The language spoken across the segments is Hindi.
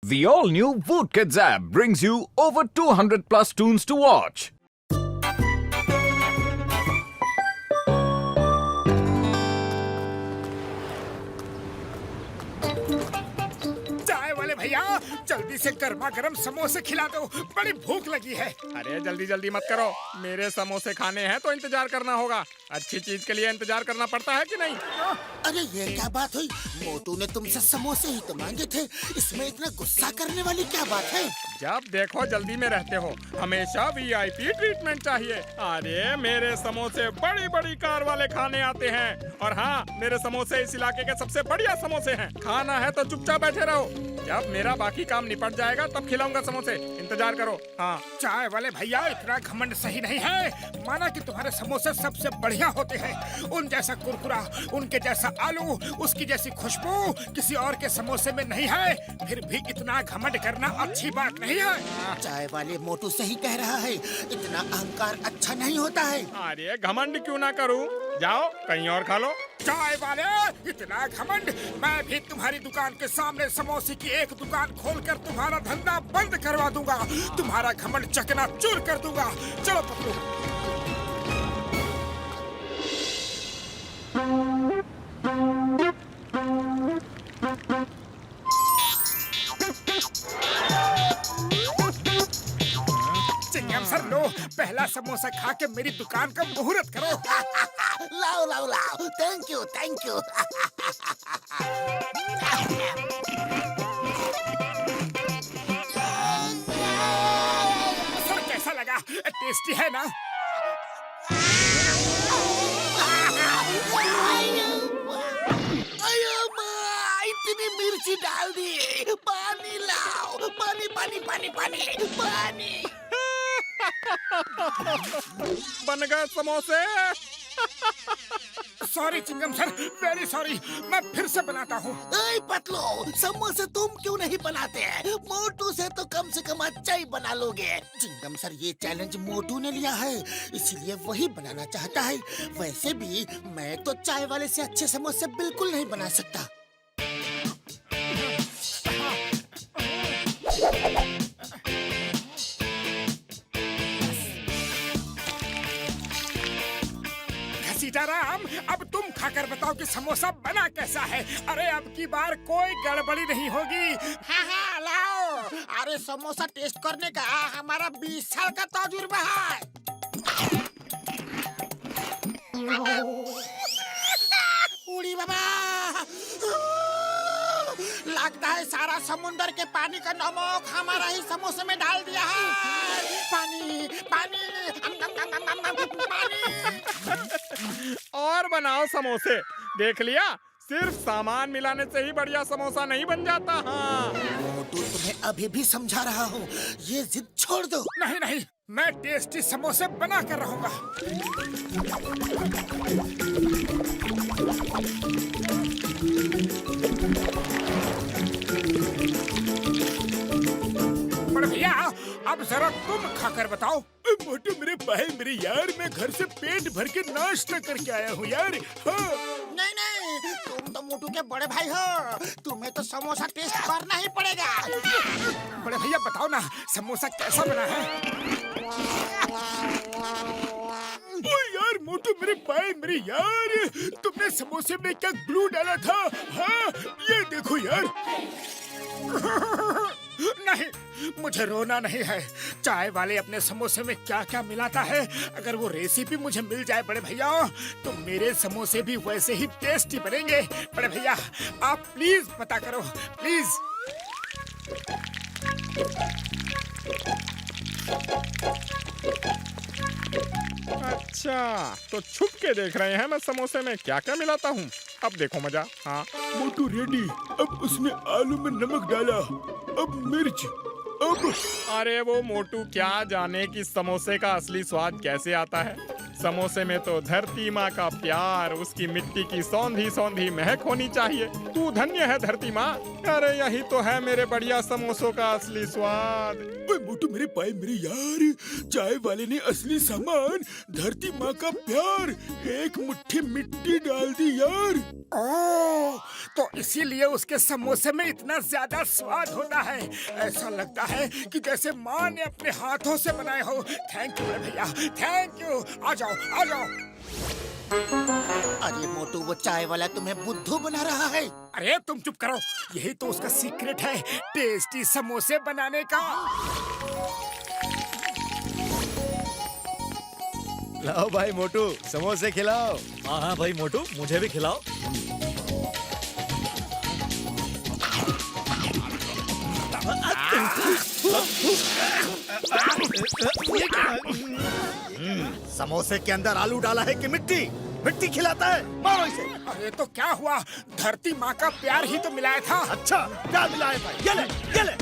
The all-new Voot Kids app brings you over 200 plus tunes to watch. चाय वाले भैया जल्दी से गर्मा गर्म समोसे खिला दो, बड़ी भूख लगी है। अरे जल्दी जल्दी मत करो, मेरे समोसे खाने हैं तो इंतजार करना होगा। अच्छी चीज के लिए इंतजार करना पड़ता है कि नहीं? अरे ये क्या बात हुई? मोटू ने तुमसे समोसे ही तो मांगे थे, इसमें इतना गुस्सा करने वाली क्या बात है? जब देखो जल्दी में रहते हो, हमेशा वीआईपी ट्रीटमेंट चाहिए। अरे मेरे समोसे बड़ी बड़ी कार वाले खाने आते हैं, और हाँ, मेरे समोसे इस इलाके के सबसे बढ़िया समोसे हैं। खाना है तो चुपचाप बैठे रहो, जब मेरा बाकी काम निपट जाएगा तब खिलाऊंगा समोसे, इंतजार करो। हाँ चाय वाले भैया इतना घमंड सही नहीं है। माना कि तुम्हारे समोसे सबसे बढ़िया होते हैं, उन जैसा कुरकुरा, उनके जैसा आलू, उसकी जैसी खुशबू किसी और के समोसे में नहीं है, फिर भी इतना घमंड करना अच्छी बात नहीं है। चाय वाले मोटू सही कह रहा है, इतना अहंकार अच्छा नहीं होता है। अरे घमंड क्यों ना करूं, जाओ कहीं और खा लो। चाय वाले इतना घमंड, मैं भी तुम्हारी दुकान के सामने समोसे की एक दुकान खोलकर तुम्हारा धंधा बंद करवा दूंगा, तुम्हारा घमंड चकनाचूर कर दूंगा। चलो पकड़ो। चिंगम सर लो, पहला समोसा खा के मेरी दुकान का मुहूर्त करो। लाओ लाओ लाओ, thank you thank you. Sir कैसा लगा? टेस्टी है ना? अयो माँ, इतनी मिर्ची डाल दी। पानी लाओ, पानी पानी पानी पानी पानी। बन गए समोसे। सॉरी चिंगम सर, वेरी सॉरी, मैं फिर से बनाता हूँ। ऐ पतलो, समोसे तुम क्यों नहीं बनाते? मोटू से तो कम अच्छा ही बना लोगे। चिंगम सर, ये चैलेंज मोटू ने लिया है, इसलिए वही बनाना चाहता है। वैसे भी मैं तो चाय वाले से अच्छे समोसे बिल्कुल नहीं बना सकता। सीताराम, अब तुम खाकर बताओ कि समोसा बना कैसा है। अरे अब की बार कोई गड़बड़ी नहीं होगी। हाँ लाओ। अरे समोसा टेस्ट करने का हमारा 20 साल का तजुर्बा है। उड़ी बाबा, लगता है सारा समुंदर के पानी का नमक हमारा ही समोसे में डाल दिया है। पानी पानी पानी। और बनाओ समोसे, देख लिया, सिर्फ सामान मिलाने से ही बढ़िया समोसा नहीं बन जाता। हाँ मोटू, तुम्हें अभी भी समझा रहा हूँ, ये जिद छोड़ दो। नहीं नहीं, मैं टेस्टी समोसे बना कर रहूंगा। बड़े भैया, अब जरा तुम खाकर बताओ। मोटू मेरे भाई, मेरे यार, मैं घर से पेट भर के नाश्ता करके आया हूँ यार। हाँ। नहीं नहीं, तुम तो मोटू के बड़े भाई हो, तुम्हें तो समोसा टेस्ट करना ही पड़ेगा। बड़े भैया बताओ ना, समोसा कैसा बना है? ओ यार मोटू मेरे भाई, मेरे यार, तुमने समोसे में क्या ग्लू डाला था? हाँ, ये देखो यार। नहीं, मुझे रोना नहीं है। चाय वाले अपने समोसे में क्या क्या मिलाता है, अगर वो रेसिपी मुझे मिल जाए बड़े भैया, तो मेरे समोसे भी वैसे ही टेस्टी बनेंगे। बड़े भैया आप प्लीज पता करो, प्लीज। अच्छा, तो छुप के देख रहे हैं मैं समोसे में क्या क्या मिलाता हूँ। अब देखो मजा। हाँ मोटू रेडी। अब उसने आलू में नमक डाला, अब मिर्च, अब अरे वो मोटू क्या जाने कि समोसे का असली स्वाद कैसे आता है। समोसे में तो धरती माँ का प्यार, उसकी मिट्टी की सौंधी सौंधी महक होनी चाहिए। तू धन्य है धरती माँ। अरे यही तो है मेरे बढ़िया समोसों का असली स्वाद। ओए मोटू मेरे भाई मेरे यार, चाय वाले ने असली सामान, धरती माँ का प्यार, एक मुट्ठी मिट्टी डाल दी यार। ओह, तो इसीलिए उसके समोसे में इतना ज्यादा स्वाद होता है। ऐसा लगता है कि जैसे माँ ने अपने हाथों से बनाए हो। थैंक यू भैया, थैंक यू। आ जाओ आ जाओ। अरे मोटू, वो चाय वाला तुम्हें बुद्धू बना रहा है। अरे तुम चुप करो, यही तो उसका सीक्रेट है, टेस्टी समोसे बनाने का। लाओ भाई मोटू, समोसे खिलाओ। हाँ हाँ भाई मोटू, मुझे भी खिलाओ। समोसे के अंदर आलू डाला है कि मिट्टी? मिट्टी खिलाता है, मारो इसे। अरे तो क्या हुआ, धरती माँ का प्यार ही तो मिलाया था। अच्छा, क्या मिलाया था? ये ले, ये ले।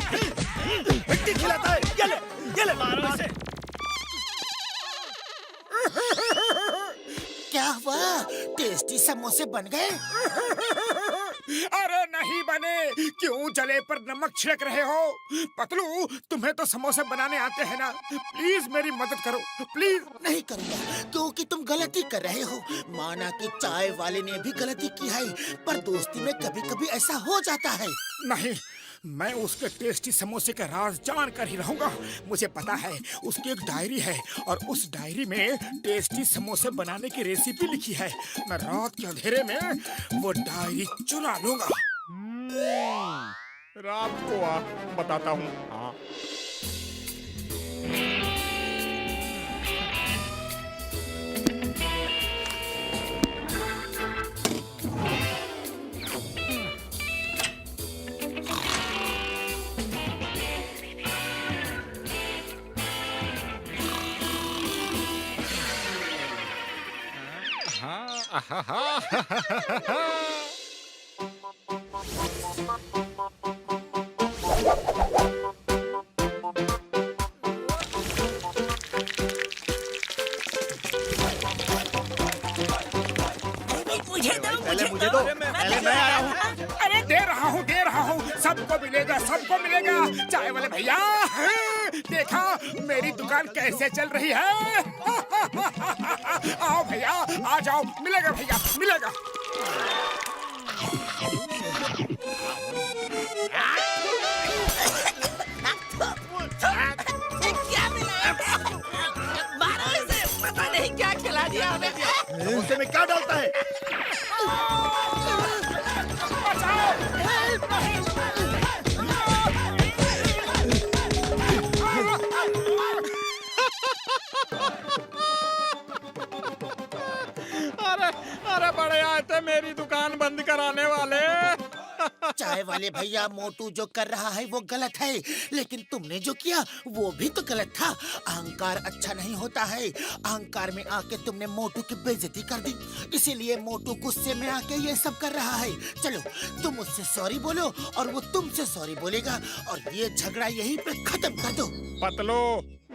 मिट्टी खिलाता है, ये ले, मारो इसे। क्या हुआ, टेस्टी समोसे बन गए? अरे नहीं बने, क्यों जले पर नमक छिड़क रहे हो? पतलू, तुम्हें तो समोसे बनाने आते हैं ना, प्लीज मेरी मदद करो प्लीज। नहीं करूँगा, क्योंकि तुम गलती कर रहे हो। माना कि चाय वाले ने भी गलती की है, पर दोस्ती में कभी-कभी ऐसा हो जाता है। नहीं, मैं उसके टेस्टी समोसे का राज जान कर ही रहूंगा। मुझे पता है उसकी एक डायरी है और उस डायरी में टेस्टी समोसे बनाने की रेसिपी लिखी है। मैं रात के अंधेरे में वो डायरी चुरा लूंगा। रात को आ, बताता हूँ। हाँ। पहले मुझे दो, पहले मैं आया हूँ। अरे दे रहा हूँ, सबको मिलेगा, सबको मिलेगा। चाय वाले भैया, देखा मेरी दुकान कैसे चल रही है। आओ भैया, आ जाओ, मिलेगा भैया, मिलेगा। क्या मिला? मारो इसे, पता नहीं क्या खिला दिया हमें। समोसे में क्या डालता है? अरे अरे बड़े आए थे मेरी दुकान बंद कराने वाले। चाय वाले भैया, मोटू जो कर रहा है वो गलत है, लेकिन तुमने जो किया वो भी तो गलत था। अहंकार अच्छा नहीं होता है। अहंकार में आके तुमने मोटू की बेइज्जती कर दी, इसीलिए मोटू गुस्से में आके ये सब कर रहा है। चलो तुम उससे सॉरी बोलो और वो तुमसे सॉरी बोलेगा और ये झगड़ा यहीं पे खत्म कर दो। पतलो,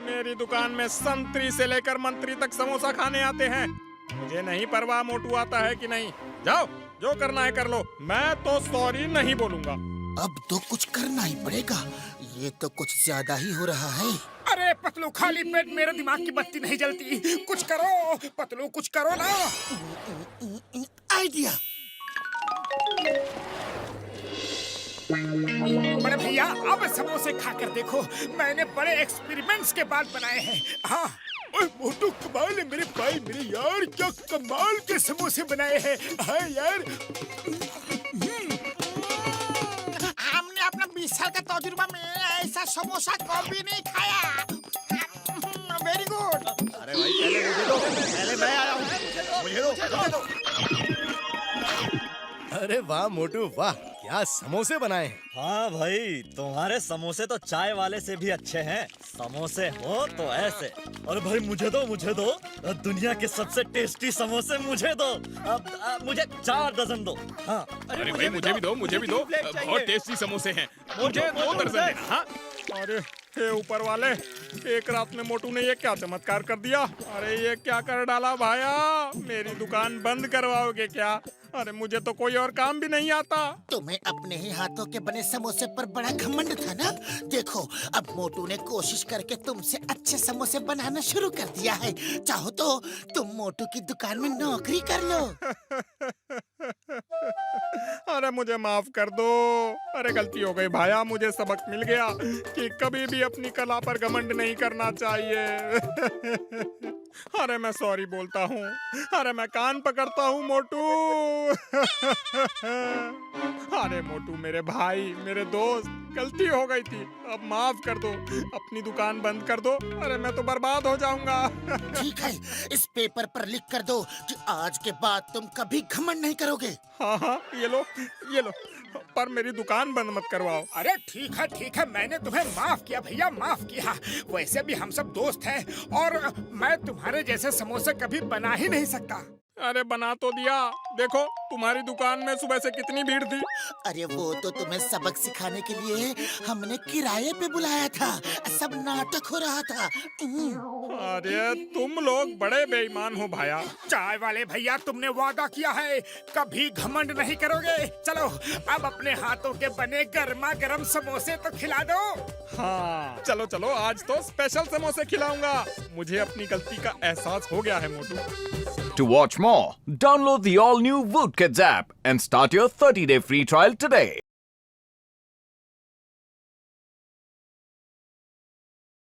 मेरी दुकान में संतरी से लेकर मंत्री तक समोसा खाने आते हैं। मुझे नहीं परवाह मोटू आता है कि नहीं। जाओ, जो करना है कर लो, मैं तो सॉरी नहीं बोलूंगा। अब तो कुछ करना ही पड़ेगा, ये तो कुछ ज्यादा ही हो रहा है। अरे पतलू, खाली पेट मेरे दिमाग की बत्ती नहीं जलती। कुछ करो पतलू, कुछ करो ना। आइडिया। बड़े भैया, अब समोसे खाकर देखो, मैंने बड़े एक्सपेरिमेंट्स के बाद बनाए हैं। हाँ। ओए मोटू, कमाल है मेरे भाई मेरे यार, क्या कमाल के समोसे बनाए हैं। हाँ यार, हमने अपना 20 साल का तजुर्बा में ऐसा समोसा कभी नहीं खाया। Very good. अरे भाई पहले मुझे दो, पहले मैं आया हूँ। मुझे दो। अरे वाह मोटू वाह, क्या समोसे बनाए हैं। हाँ भाई, तुम्हारे समोसे तो चाय वाले से भी अच्छे हैं। समोसे हो तो ऐसे। अरे भाई मुझे दो, दुनिया के सबसे टेस्टी समोसे मुझे दो। अब मुझे 4 दर्जन दो। हाँ। अरे भाई मुझे भी दो, बहुत टेस्टी समोसे हैं। मुझे 2 दर्जन देना। हाँ। अरे हे ऊपर वाले, एक रात में मोटू ने ये क्या चमत्कार कर दिया। अरे ये क्या कर डाला भाया, मेरी दुकान बंद करवाओगे क्या? अरे मुझे तो कोई और काम भी नहीं आता। तुम्हें अपने ही हाथों के बने समोसे पर बड़ा घमंड था ना। देखो अब मोटू ने कोशिश करके तुमसे अच्छे समोसे बनाना शुरू कर दिया है। चाहो तो तुम मोटू की दुकान में नौकरी कर लो। अरे मुझे माफ कर दो। अरे गलती हो गई भाया, मुझे सबक मिल गया कि कभी भी अपनी कला पर घमंड नहीं करना चाहिए। अरे मैं सॉरी बोलता हूँ। अरे मैं कान पकड़ता हूँ मोटू। अरे मोटू मेरे भाई, मेरे दोस्त, गलती हो गई थी, अब माफ कर दो। अपनी दुकान बंद कर दो। अरे मैं तो बर्बाद हो जाऊंगा। ठीक है, इस पेपर पर लिख कर दो कि आज के बाद तुम कभी घमंड नहीं करोगे। हाँ हाँ, ये लो ये लो, पर मेरी दुकान बंद मत करवाओ। अरे ठीक है, मैंने तुम्हें माफ किया भैया, माफ किया। वैसे भी हम सब दोस्त हैं और मैं तुम्हारे जैसे समोसे कभी बना ही नहीं सकता। अरे बना तो दिया, देखो तुम्हारी दुकान में सुबह से कितनी भीड़ थी। अरे वो तो तुम्हें सबक सिखाने के लिए हमने किराए पे बुलाया था, सब नाटक हो रहा था। अरे तुम लोग बड़े बेईमान हो भाया। चाय वाले भैया, तुमने वादा किया है कभी घमंड नहीं करोगे। चलो अब अपने हाथों के बने गर्मा गर्म समोसे तो खिला दो। हाँ चलो चलो, आज तो स्पेशल समोसे खिलाऊंगा। मुझे अपनी गलती का एहसास हो गया है मोटू। To watch more, download the all-new Woodkids app and start your 30-day free trial today.